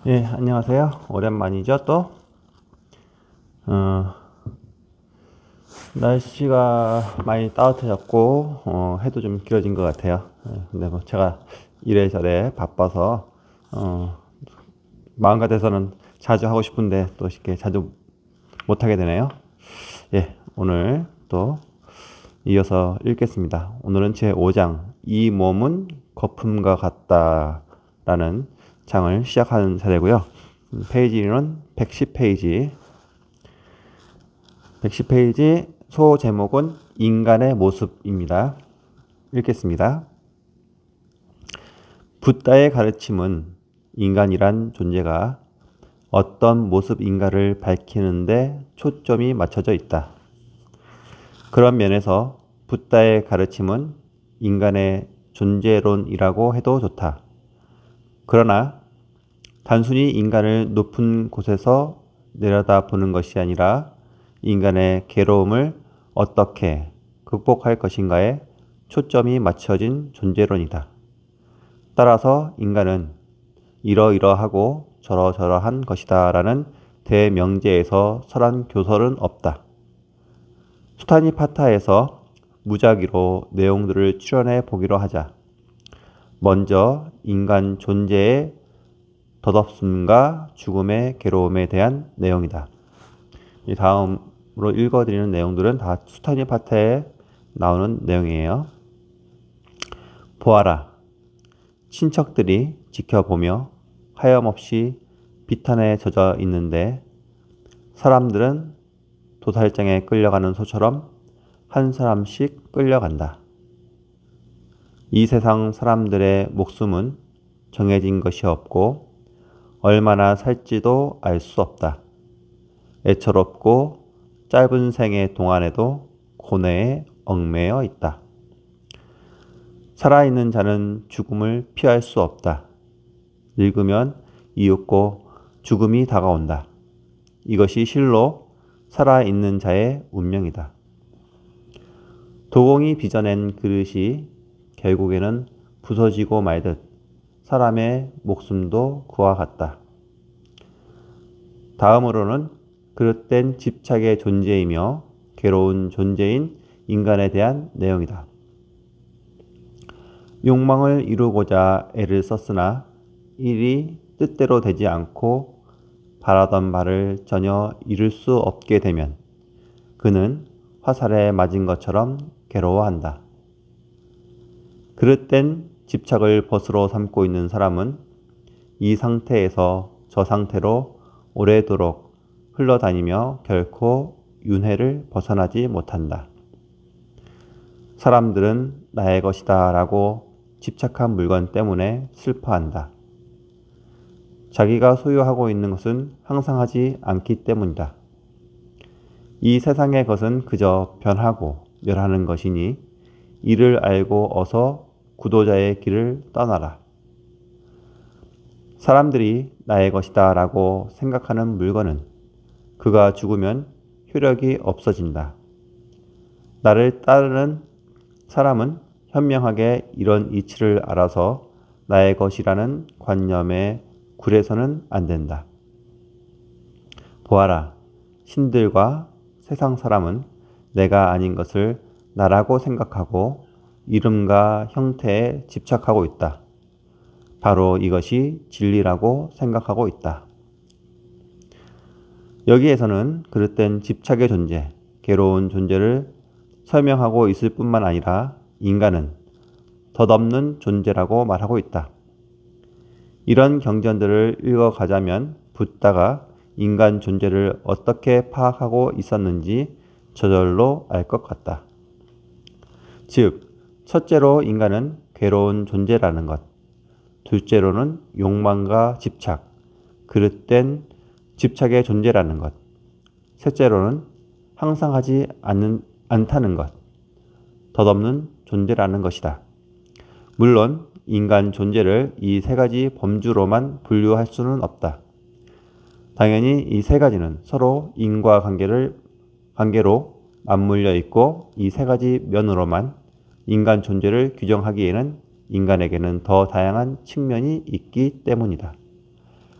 예, 안녕하세요. 오랜만이죠, 또? 어, 날씨가 많이 따뜻해졌고, 해도 좀 길어진 것 같아요. 근데 뭐 제가 이래저래 바빠서, 어, 마음 같아서는 자주 하고 싶은데 또 이렇게 자주 못하게 되네요. 예, 오늘 또 이어서 읽겠습니다. 오늘은 제 5장, 이 몸은 거품과 같다라는 장을 시작하는 차례고요. 페이지는 110페이지, 110페이지 소 제목은 인간의 모습입니다. 읽겠습니다. 붓다의 가르침은 인간이란 존재가 어떤 모습인가를 밝히는데 초점이 맞춰져 있다. 그런 면에서 붓다의 가르침은 인간의 존재론이라고 해도 좋다. 그러나 단순히 인간을 높은 곳에서 내려다보는 것이 아니라 인간의 괴로움을 어떻게 극복할 것인가에 초점이 맞춰진 존재론이다. 따라서 인간은 이러이러하고 저러저러한 것이다 라는 대명제에서 설한 교설은 없다. 수타니 파타에서 무작위로 내용들을 추론해 보기로 하자. 먼저 인간 존재의 덧없음과 죽음의 괴로움에 대한 내용이다. 이 다음으로 읽어드리는 내용들은 다 수타니 파타에 나오는 내용이에요. 보아라. 친척들이 지켜보며 하염없이 비탄에 젖어 있는데 사람들은 도살장에 끌려가는 소처럼 한 사람씩 끌려간다. 이 세상 사람들의 목숨은 정해진 것이 없고 얼마나 살지도 알 수 없다. 애처롭고 짧은 생의 동안에도 고뇌에 얽매여 있다. 살아있는 자는 죽음을 피할 수 없다. 늙으면 이윽고 죽음이 다가온다. 이것이 실로 살아있는 자의 운명이다. 도공이 빚어낸 그릇이 결국에는 부서지고 말듯 사람의 목숨도 그와 같다. 다음으로는 그릇된 집착의 존재이며 괴로운 존재인 인간에 대한 내용이다. 욕망을 이루고자 애를 썼으나 일이 뜻대로 되지 않고 바라던 바를 전혀 이룰 수 없게 되면 그는 화살에 맞은 것처럼 괴로워한다. 그릇된 집착을 벗으로 삼고 있는 사람은 이 상태에서 저 상태로 오래도록 흘러다니며 결코 윤회를 벗어나지 못한다. 사람들은 나의 것이다 라고 집착한 물건 때문에 슬퍼한다. 자기가 소유하고 있는 것은 항상하지 않기 때문이다. 이 세상의 것은 그저 변하고 멸하는 것이니 이를 알고 어서 구도자의 길을 떠나라. 사람들이 나의 것이다 라고 생각하는 물건은 그가 죽으면 효력이 없어진다. 나를 따르는 사람은 현명하게 이런 이치를 알아서 나의 것이라는 관념에 굴해서는 안 된다. 보아라, 신들과 세상 사람은 내가 아닌 것을 나라고 생각하고 이름과 형태에 집착하고 있다. 바로 이것이 진리라고 생각하고 있다. 여기에서는 그릇된 집착의 존재, 괴로운 존재를 설명하고 있을 뿐만 아니라 인간은 덧없는 존재라고 말하고 있다. 이런 경전들을 읽어가자면 붓다가 인간 존재를 어떻게 파악하고 있었는지 저절로 알 것 같다. 즉, 첫째로 인간은 괴로운 존재라는 것, 둘째로는 욕망과 집착, 그릇된 집착의 존재라는 것, 셋째로는 항상 하지 않다는 것, 덧없는 존재라는 것이다. 물론 인간 존재를 이 세 가지 범주로만 분류할 수는 없다. 당연히 이 세 가지는 서로 관계로 맞물려 있고 이 세 가지 면으로만 인간 존재를 규정하기에는 인간에게는 더 다양한 측면이 있기 때문이다.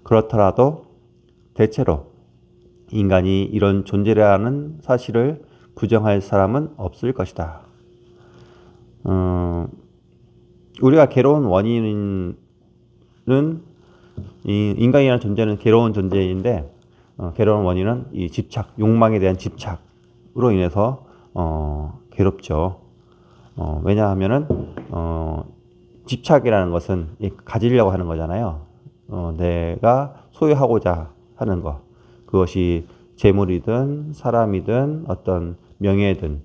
그렇더라도 대체로 인간이 이런 존재라는 사실을 부정할 사람은 없을 것이다. 우리가 괴로운 원인은 이 인간이라는 존재는 괴로운 존재인데 괴로운 원인은 이 집착, 욕망에 대한 집착으로 인해서 괴롭죠. 왜냐하면은 집착이라는 것은 가지려고 하는 거잖아요. 내가 소유하고자 하는 것. 그것이 재물이든 사람이든 어떤 명예든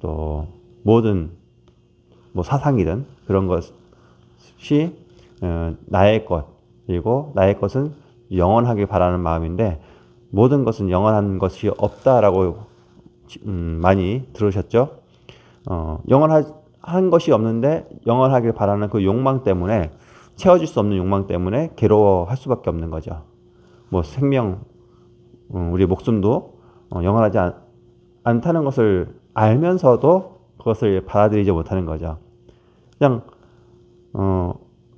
또 모든 뭐 사상이든 그런 것이 나의 것, 그리고 나의 것은 영원하길 바라는 마음인데 모든 것은 영원한 것이 없다라고 많이 들으셨죠? 영원한 것이 없는데 영원하길 바라는 그 욕망 때문에 채워질 수 없는 욕망 때문에 괴로워할 수밖에 없는 거죠. 뭐 생명, 우리 목숨도 영원하지 않다는 것을 알면서도 그것을 받아들이지 못하는 거죠. 그냥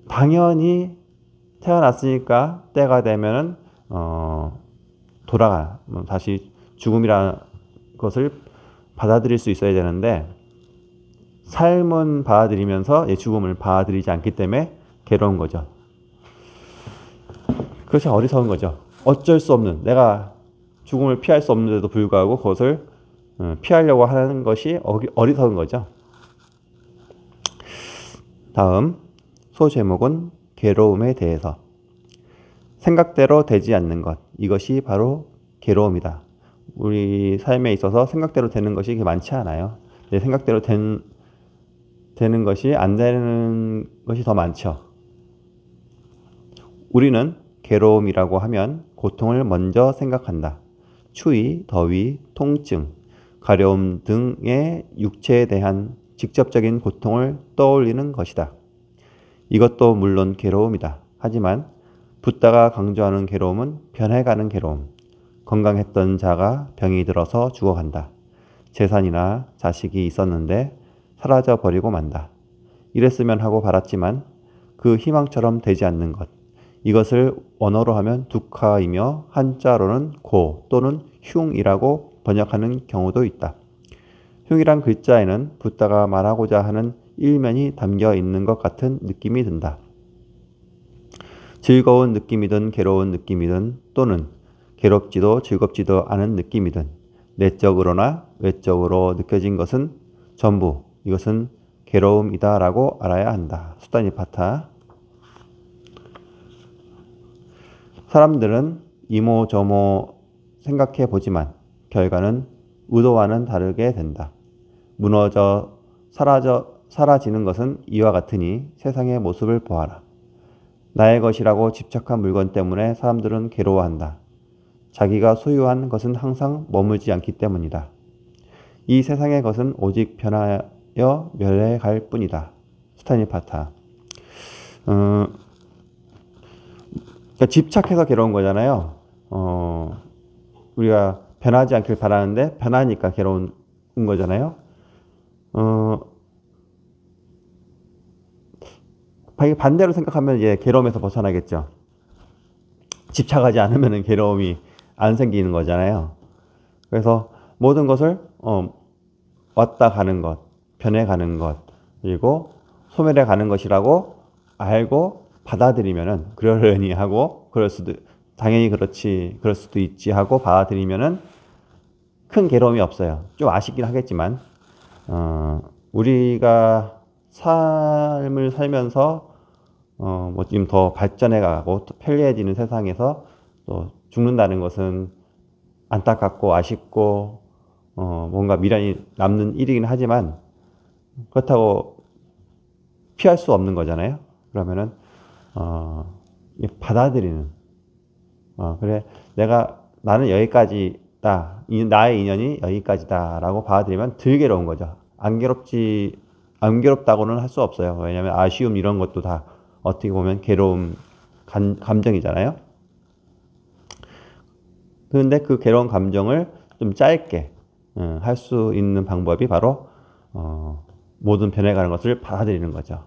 당연히 태어났으니까 때가 되면은 다시 죽음이라는 것을 받아들일 수 있어야 되는데 삶은 받아들이면서 죽음을 받아들이지 않기 때문에 괴로운 거죠. 그것이 어리석은 거죠. 어쩔 수 없는, 내가 죽음을 피할 수 없는데도 불구하고 그것을 피하려고 하는 것이 어리석은 거죠. 다음 소제목은 괴로움에 대해서. 생각대로 되지 않는 것, 이것이 바로 괴로움이다. 우리 삶에 있어서 생각대로 되는 것이 많지 않아요. 내 생각대로 되는 것이 안 되는 것이 더 많죠. 우리는 괴로움이라고 하면 고통을 먼저 생각한다. 추위, 더위, 통증, 가려움 등의 육체에 대한 직접적인 고통을 떠올리는 것이다. 이것도 물론 괴로움이다. 하지만 붓다가 강조하는 괴로움은 변해가는 괴로움. 건강했던 자가 병이 들어서 죽어간다. 재산이나 자식이 있었는데 사라져 버리고 만다. 이랬으면 하고 바랐지만 그 희망처럼 되지 않는 것. 이것을 원어로 하면 두카이며 한자로는 고 또는 흉이라고 번역하는 경우도 있다. 흉이란 글자에는 붓다가 말하고자 하는 일면이 담겨 있는 것 같은 느낌이 든다. 즐거운 느낌이든 괴로운 느낌이든 또는 괴롭지도 즐겁지도 않은 느낌이든 내적으로나 외적으로 느껴진 것은 전부 이것은 괴로움이다라고 알아야 한다. 수다니파타. 사람들은 이모저모 생각해 보지만 결과는 의도와는 다르게 된다. 무너져 사라지는 것은 이와 같으니 세상의 모습을 보아라. 나의 것이라고 집착한 물건 때문에 사람들은 괴로워한다. 자기가 소유한 것은 항상 머물지 않기 때문이다. 이 세상의 것은 오직 변하여 멸해갈 뿐이다. 스타니파타. 그러니까 집착해서 괴로운 거잖아요. 우리가 변하지 않길 바라는데 변하니까 괴로운 거잖아요. 반대로 생각하면 이제 괴로움에서 벗어나겠죠. 집착하지 않으면 괴로움이 안 생기는 거잖아요. 그래서 모든 것을 왔다 가는 것, 변해가는 것, 그리고 소멸해 가는 것이라고 알고 받아들이면은 그러려니 하고 당연히 그럴 수도 있지 하고 받아들이면은 큰 괴로움이 없어요. 좀 아쉽긴 하겠지만 우리가 삶을 살면서 뭐 좀 더 발전해가고 또 편리해지는 세상에서 또 죽는다는 것은 안타깝고 아쉽고 뭔가 미련이 남는 일이긴 하지만 그렇다고 피할 수 없는 거잖아요. 그러면은 받아들이는 그래 나는 여기까지다. 나의 인연이 여기까지다라고 받아들이면 덜 괴로운 거죠. 안 괴롭다고는 할 수 없어요. 왜냐하면 아쉬움 이런 것도 다 어떻게 보면 괴로움 감정이잖아요. 그런데 그 괴로운 감정을 좀 짧게 할 수 있는 방법이 바로 모든 변해가는 것을 받아들이는 거죠.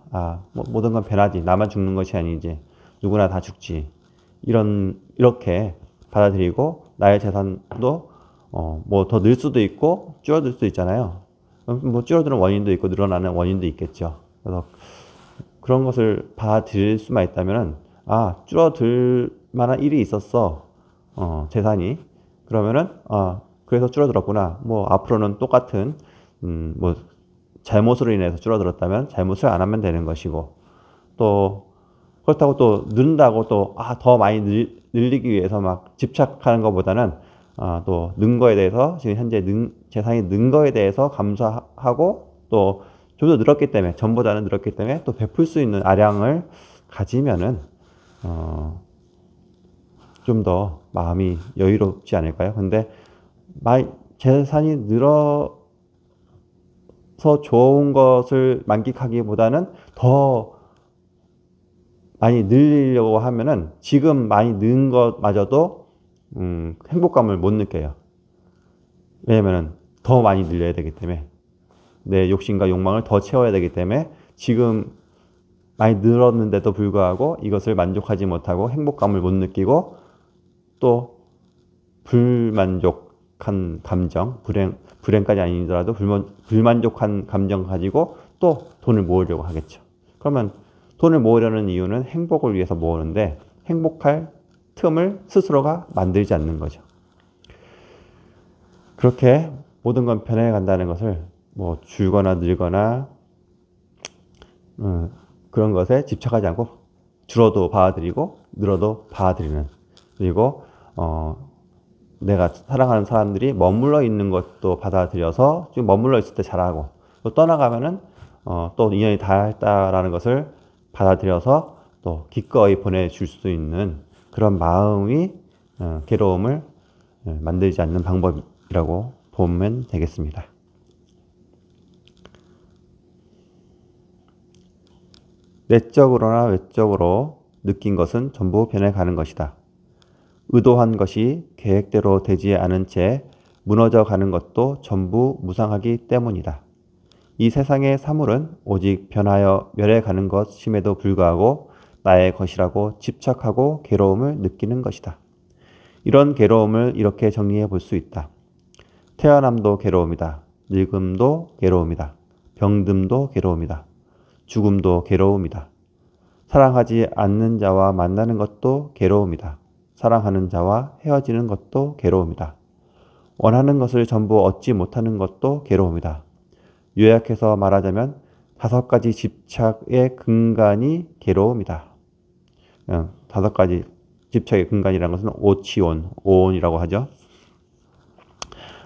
모든 건 변하지. 나만 죽는 것이 아니지. 누구나 다 죽지. 이렇게 받아들이고 나의 재산도 뭐 더 늘 수도 있고 줄어들 수도 있잖아요. 뭐 줄어드는 원인도 있고 늘어나는 원인도 있겠죠. 그래서 그런 것을 받아들일 수만 있다면은 줄어들 만한 일이 있었어. 재산이. 그러면은 그래서 줄어들었구나. 뭐 앞으로는 똑같은 뭐 잘못으로 인해서 줄어들었다면 잘못을 안 하면 되는 것이고, 또 그렇다고 또 는다고 또 더 많이 늘리기 위해서 막 집착하는 것보다는 또 는 거에 대해서 지금 현재 재산이 는 거에 대해서 감사하고, 또 좀 더 늘었기 때문에, 전보다는 늘었기 때문에 또 베풀 수 있는 아량을 가지면은 좀 더 마음이 여유롭지 않을까요? 근데 재산이 늘어서 좋은 것을 만끽하기보다는 더 많이 늘리려고 하면은 지금 많이 는 것마저도 행복감을 못 느껴요. 왜냐면은 더 많이 늘려야 되기 때문에, 내 욕심과 욕망을 더 채워야 되기 때문에 지금 많이 늘었는데도 불구하고 이것을 만족하지 못하고 행복감을 못 느끼고, 또 불만족한 감정, 불행까지 아니더라도 불만족한 감정 가지고 또 돈을 모으려고 하겠죠. 그러면 돈을 모으려는 이유는 행복을 위해서 모으는데, 행복할 틈을 스스로가 만들지 않는 거죠. 그렇게 모든 건 변해간다는 것을 뭐 줄거나 늘거나 그런 것에 집착하지 않고 줄어도 받아들이고 늘어도 받아들이는, 그리고 내가 사랑하는 사람들이 머물러 있는 것도 받아들여서 지금 머물러 있을 때 잘하고, 또 떠나가면은 또 인연이 닿았다라는 것을 받아들여서 또 기꺼이 보내줄 수 있는 그런 마음이 괴로움을 만들지 않는 방법이라고 보면 되겠습니다. 내적으로나 외적으로 느낀 것은 전부 변해가는 것이다. 의도한 것이 계획대로 되지 않은 채 무너져 가는 것도 전부 무상하기 때문이다. 이 세상의 사물은 오직 변하여 멸해가는 것임에도 불구하고 나의 것이라고 집착하고 괴로움을 느끼는 것이다. 이런 괴로움을 이렇게 정리해 볼 수 있다. 태어남도 괴로움이다. 늙음도 괴로움이다. 병듦도 괴로움이다. 죽음도 괴로움이다. 사랑하지 않는 자와 만나는 것도 괴로움이다. 사랑하는 자와 헤어지는 것도 괴로움이다. 원하는 것을 전부 얻지 못하는 것도 괴로움이다. 요약해서 말하자면 5가지 집착의 근간이 괴로움이다. 5가지 집착의 근간이라는 것은 오온이라고 하죠.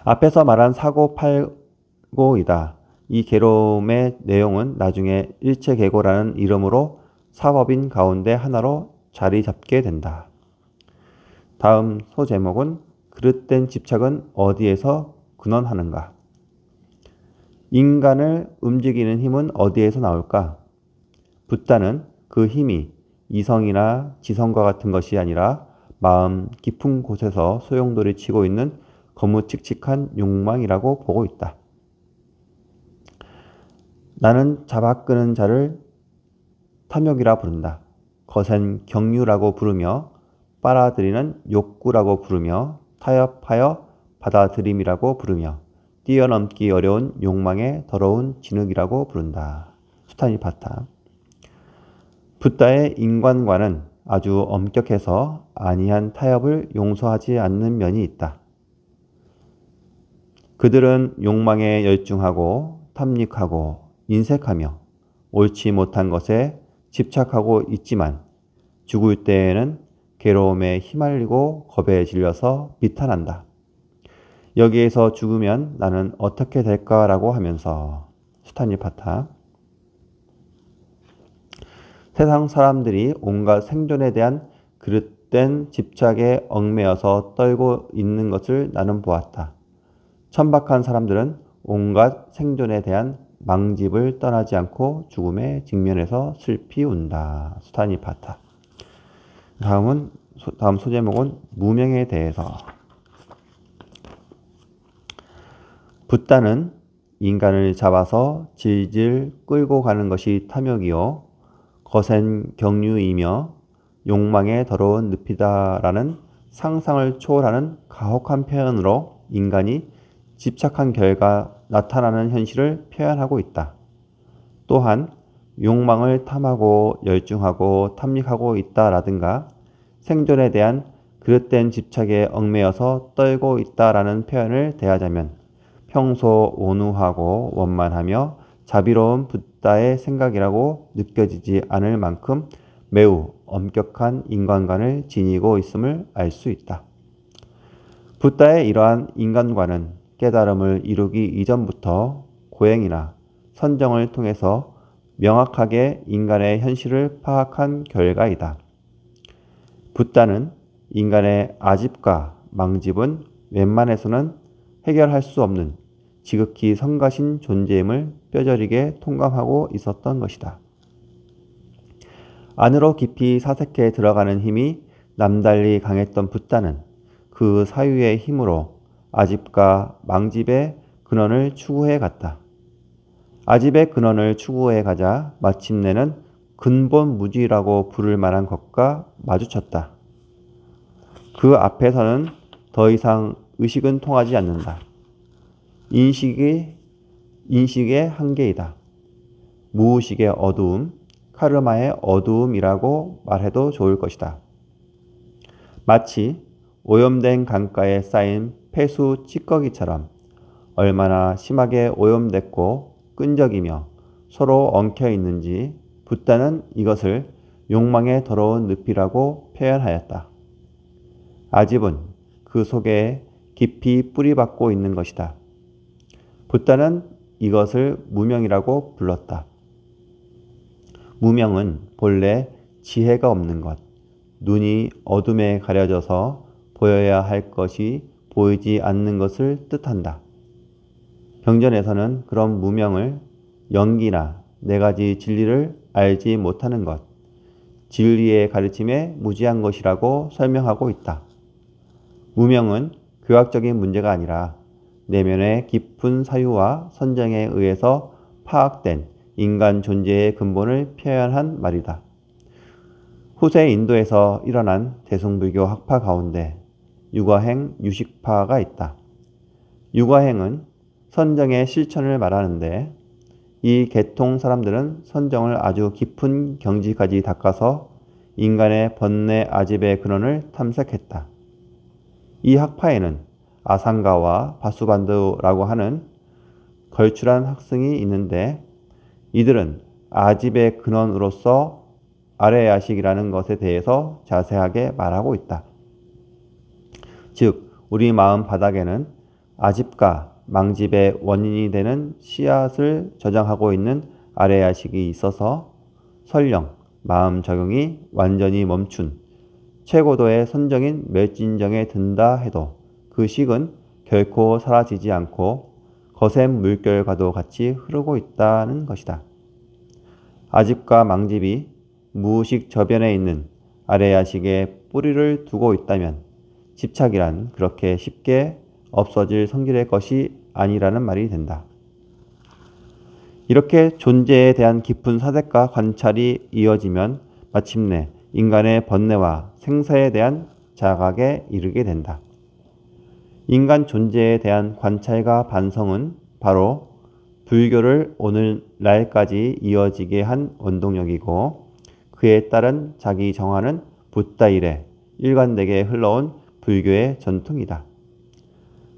앞에서 말한 사고팔고이다. 이 괴로움의 내용은 나중에 일체계고라는 이름으로 사법인 가운데 하나로 자리 잡게 된다. 다음 소제목은 그릇된 집착은 어디에서 근원하는가? 인간을 움직이는 힘은 어디에서 나올까? 붓다는 그 힘이 이성이나 지성과 같은 것이 아니라 마음 깊은 곳에서 소용돌이 치고 있는 거무칙칙한 욕망이라고 보고 있다. 나는 잡아끄는 자를 탐욕이라 부른다. 거센 경유라고 부르며, 빨아들이는 욕구라고 부르며, 타협하여 받아들임이라고 부르며, 뛰어넘기 어려운 욕망의 더러운 진흙이라고 부른다. 수타니파타. 붓다의 인간과는 아주 엄격해서 아니한 타협을 용서하지 않는 면이 있다. 그들은 욕망에 열중하고 탐닉하고 인색하며 옳지 못한 것에 집착하고 있지만 죽을 때에는 괴로움에 휘말리고 겁에 질려서 비탄한다. 여기에서 죽으면 나는 어떻게 될까라고 하면서 수타니파타. 세상 사람들이 온갖 생존에 대한 그릇된 집착에 얽매여서 떨고 있는 것을 나는 보았다. 천박한 사람들은 온갖 생존에 대한 망집을 떠나지 않고 죽음에 직면해서 슬피 운다. 수타니파타. 다음 소제목은 무명에 대해서. 붓다는 인간을 잡아서 질질 끌고 가는 것이 탐욕이요 거센 경유이며, 욕망의 더러운 늪이다라는 상상을 초월하는 가혹한 표현으로 인간이 집착한 결과 나타나는 현실을 표현하고 있다. 또한 욕망을 탐하고 열중하고 탐닉하고 있다라든가 생존에 대한 그릇된 집착에 얽매여서 떨고 있다라는 표현을 대하자면 평소 온후하고 원만하며 자비로운 붓다의 생각이라고 느껴지지 않을 만큼 매우 엄격한 인간관을 지니고 있음을 알 수 있다. 붓다의 이러한 인간관은 깨달음을 이루기 이전부터 고행이나 선정을 통해서 명확하게 인간의 현실을 파악한 결과이다. 붓다는 인간의 아집과 망집은 웬만해서는 해결할 수 없는 지극히 성가신 존재임을 뼈저리게 통감하고 있었던 것이다. 안으로 깊이 사색해 들어가는 힘이 남달리 강했던 붓다는 그 사유의 힘으로 아집과 망집의 근원을 추구해 갔다. 아집의 근원을 추구해 가자 마침내는 근본 무지라고 부를 만한 것과 마주쳤다. 그 앞에서는 더 이상 의식은 통하지 않는다. 인식의 한계이다. 무의식의 어두움, 카르마의 어두움이라고 말해도 좋을 것이다. 마치 오염된 강가에 쌓인 폐수 찌꺼기처럼 얼마나 심하게 오염됐고 끈적이며 서로 엉켜 있는지 붓다는 이것을 욕망의 더러운 늪이라고 표현하였다. 아집은 그 속에 깊이 뿌리박고 있는 것이다. 붓다는 이것을 무명이라고 불렀다. 무명은 본래 지혜가 없는 것, 눈이 어둠에 가려져서 보여야 할 것이 보이지 않는 것을 뜻한다. 경전에서는 그런 무명을 영기나 네 가지 진리를 알지 못하는 것, 진리의 가르침에 무지한 것이라고 설명하고 있다. 무명은 교학적인 문제가 아니라 내면의 깊은 사유와 선정에 의해서 파악된 인간 존재의 근본을 표현한 말이다. 후세 인도에서 일어난 대승불교 학파 가운데 육아행, 유식파가 있다. 육아행은 선정의 실천을 말하는데 이 계통 사람들은 선정을 아주 깊은 경지까지 닦아서 인간의 번뇌 아집의 근원을 탐색했다. 이 학파에는 아상가와 바수반두라고 하는 걸출한 학생이 있는데 이들은 아집의 근원으로서 아래야식이라는 것에 대해서 자세하게 말하고 있다. 즉, 우리 마음 바닥에는 아집과 망집의 원인이 되는 씨앗을 저장하고 있는 아래야식이 있어서 설령 마음 적용이 완전히 멈춘 최고도의 선정인 멸진정에 든다 해도 그 식은 결코 사라지지 않고 거센 물결과도 같이 흐르고 있다는 것이다. 아집과 망집이 무의식 저변에 있는 아래야식에 뿌리를 두고 있다면 집착이란 그렇게 쉽게 없어질 성질의 것이 아니라는 말이 된다. 이렇게 존재에 대한 깊은 사색과 관찰이 이어지면 마침내 인간의 번뇌와 생사에 대한 자각에 이르게 된다. 인간 존재에 대한 관찰과 반성은 바로 불교를 오늘날까지 이어지게 한 원동력이고 그에 따른 자기 정화는 붓다 이래 일관되게 흘러온 불교의 전통이다.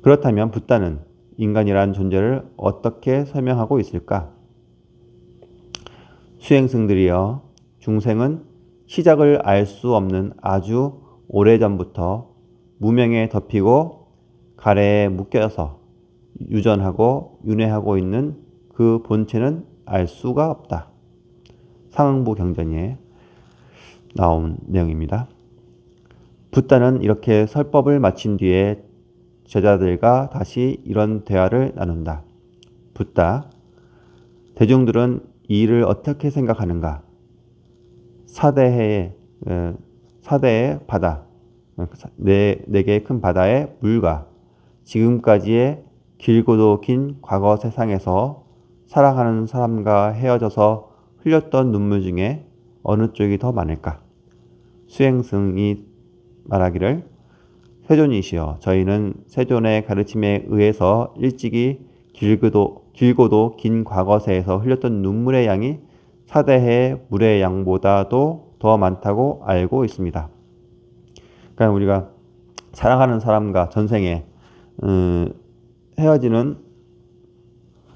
그렇다면 붓다는 인간이란 존재를 어떻게 설명하고 있을까? 수행승들이여, 중생은 시작을 알 수 없는 아주 오래전부터 무명에 덮이고 가래에 묶여서 유전하고 윤회하고 있는 그 본체는 알 수가 없다. 상응부 경전에 나온 내용입니다. 붓다는 이렇게 설법을 마친 뒤에 제자들과 다시 이런 대화를 나눈다. 붓다, 대중들은 이 일을 어떻게 생각하는가? 사대의 바다, 네 개의 큰 바다의 물과 지금까지의 길고도 긴 과거 세상에서 사랑하는 사람과 헤어져서 흘렸던 눈물 중에 어느 쪽이 더 많을까? 수행승이 말하기를 세존이시여 저희는 세존의 가르침에 의해서 일찍이 길고도 긴 과거세에서 흘렸던 눈물의 양이 사대해의 물의 양보다도 더 많다고 알고 있습니다. 그러니까 우리가 사랑하는 사람과 전생에 헤어지는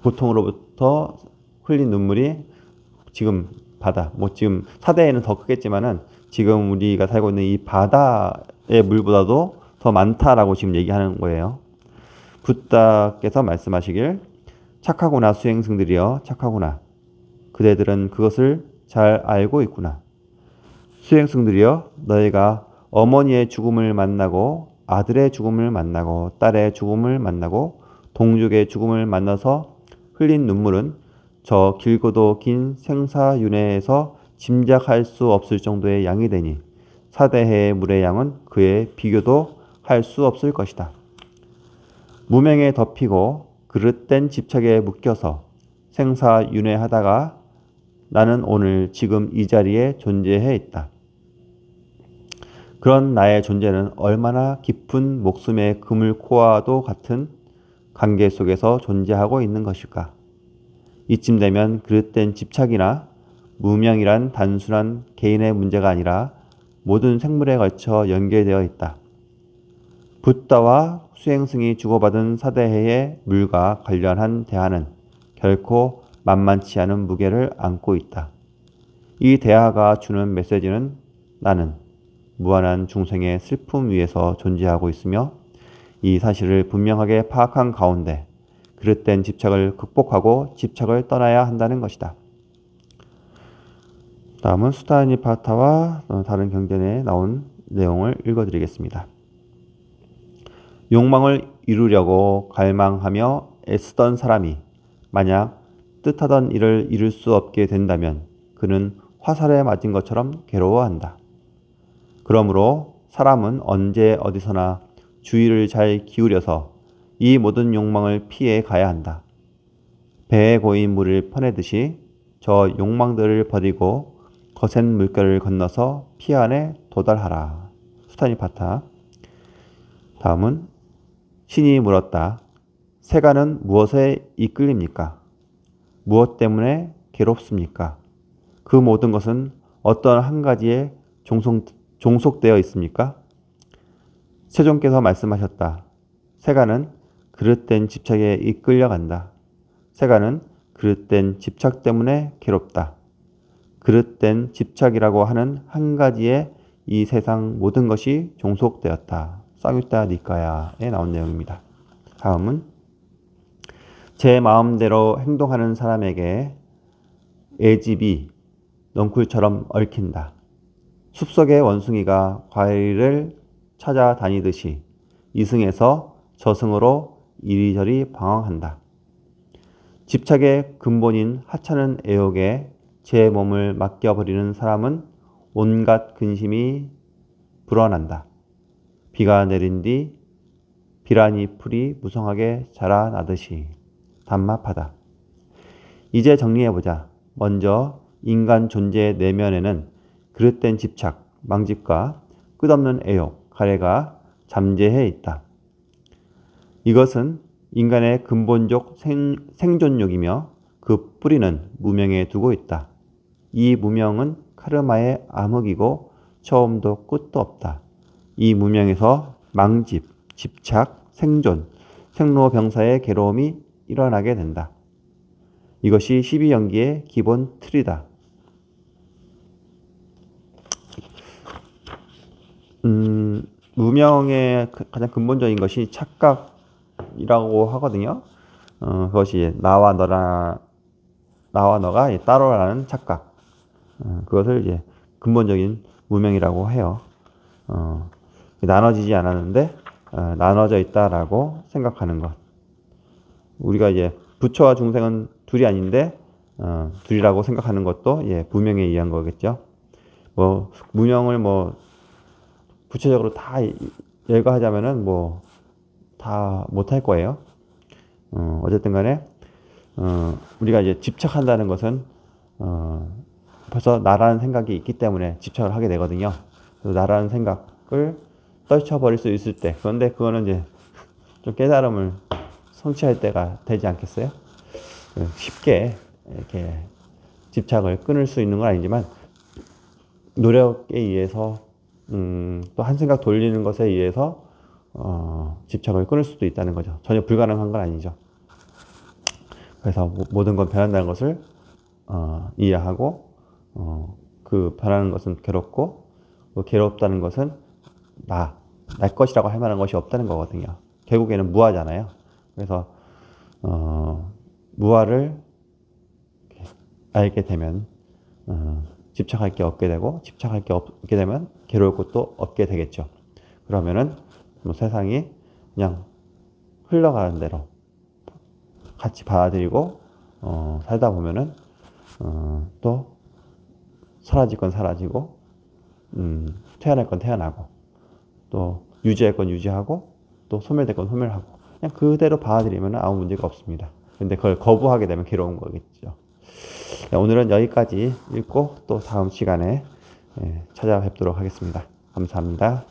고통으로부터 흘린 눈물이 지금 바다, 지금 사대에는 더 크겠지만은 지금 우리가 살고 있는 이 바다의 물보다도 더 많다라고 지금 얘기하는 거예요. 붓다께서 말씀하시길 착하구나 수행승들이여 착하구나. 그대들은 그것을 잘 알고 있구나. 수행승들이여 너희가 어머니의 죽음을 만나고 아들의 죽음을 만나고 딸의 죽음을 만나고 동족의 죽음을 만나서 흘린 눈물은 저 길고도 긴 생사윤회에서 짐작할 수 없을 정도의 양이 되니 사대해의 물의 양은 그의 비교도 할 수 없을 것이다. 무명에 덮이고 그릇된 집착에 묶여서 생사윤회하다가 나는 오늘 지금 이 자리에 존재해 있다. 그런 나의 존재는 얼마나 깊은 목숨의 그물코와도 같은 관계 속에서 존재하고 있는 것일까? 이쯤 되면 그릇된 집착이나 무명이란 단순한 개인의 문제가 아니라 모든 생물에 걸쳐 연결되어 있다. 붓다와 수행승이 주고받은 사대해의 물과 관련한 대화는 결코 만만치 않은 무게를 안고 있다. 이 대화가 주는 메시지는 나는 무한한 중생의 슬픔 위에서 존재하고 있으며 이 사실을 분명하게 파악한 가운데 그릇된 집착을 극복하고 집착을 떠나야 한다는 것이다. 다음은 수타니파타와 다른 경전에 나온 내용을 읽어드리겠습니다. 욕망을 이루려고 갈망하며 애쓰던 사람이 만약 뜻하던 일을 이룰 수 없게 된다면 그는 화살에 맞은 것처럼 괴로워한다. 그러므로 사람은 언제 어디서나 주의를 잘 기울여서 이 모든 욕망을 피해 가야 한다. 배에 고인 물을 퍼내듯이 저 욕망들을 버리고 거센 물결을 건너서 피 안에 도달하라. 수타니파타. 다음은 신이 물었다. 세간은 무엇에 이끌립니까? 무엇 때문에 괴롭습니까? 그 모든 것은 어떤 한 가지에 종속되어 있습니까? 세존께서 말씀하셨다. 세간은 그릇된 집착에 이끌려간다. 세간은 그릇된 집착 때문에 괴롭다. 그릇된 집착이라고 하는 한 가지에 이 세상 모든 것이 종속되었다. 쌍유타 니까야에 나온 내용입니다. 다음은 제 마음대로 행동하는 사람에게 애집이 넝쿨처럼 얽힌다. 숲속의 원숭이가 과일을 찾아다니듯이 이승에서 저승으로 이리저리 방황한다. 집착의 근본인 하찮은 애욕에 제 몸을 맡겨버리는 사람은 온갖 근심이 불어난다. 비가 내린 뒤 비란이 풀이 무성하게 자라나듯이 답답하다. 이제 정리해보자. 먼저 인간 존재의 내면에는 그릇된 집착, 망집과 끝없는 애욕, 가래가 잠재해 있다. 이것은 인간의 근본적 생존욕이며 그 뿌리는 무명에 두고 있다. 이 무명은 카르마의 암흑이고 처음도 끝도 없다. 이 무명에서 망집, 집착, 생존, 생로병사의 괴로움이 일어나게 된다. 이것이 12연기의 기본 틀이다. 무명의 가장 근본적인 것이 착각이라고 하거든요. 그것이 나와 너가 따로라는 착각. 그것을 이제 근본적인 무명이라고 해요. 나눠지지 않았는데 나눠져 있다라고 생각하는 것. 우리가 이제 부처와 중생은 둘이 아닌데 둘이라고 생각하는 것도 무명에 의한 거겠죠. 무명을 구체적으로 다 열거하자면은 다 못할 거예요. 어쨌든 간에 우리가 이제 집착한다는 것은 벌써 나라는 생각이 있기 때문에 집착을 하게 되거든요. 나라는 생각을 떨쳐버릴 수 있을 때, 그런데 그거는 이제 좀 깨달음을 성취할 때가 되지 않겠어요? 쉽게 이렇게 집착을 끊을 수 있는 건 아니지만 노력에 의해서 또 한 생각 돌리는 것에 의해서 집착을 끊을 수도 있다는 거죠. 전혀 불가능한 건 아니죠. 그래서 모든 건 변한다는 것을 이해하고 그 변하는 것은 괴롭고 그 괴롭다는 것은 내 것이라고 할 만한 것이 없다는 거거든요. 결국에는 무아잖아요. 그래서 무아를 알게 되면 집착할 게 없게 되고, 집착할 게 없게 되면 괴로울 것도 없게 되겠죠. 그러면은 뭐 세상이 그냥 흘러가는 대로 같이 받아들이고 살다 보면은 또 사라질 건 사라지고 태어날 건 태어나고 또 유지할 건 유지하고 또 소멸될 건 소멸하고 그냥 그대로 받아들이면 아무 문제가 없습니다. 근데 그걸 거부하게 되면 괴로운 거겠죠. 오늘은 여기까지 읽고 또 다음 시간에 찾아뵙도록 하겠습니다. 감사합니다.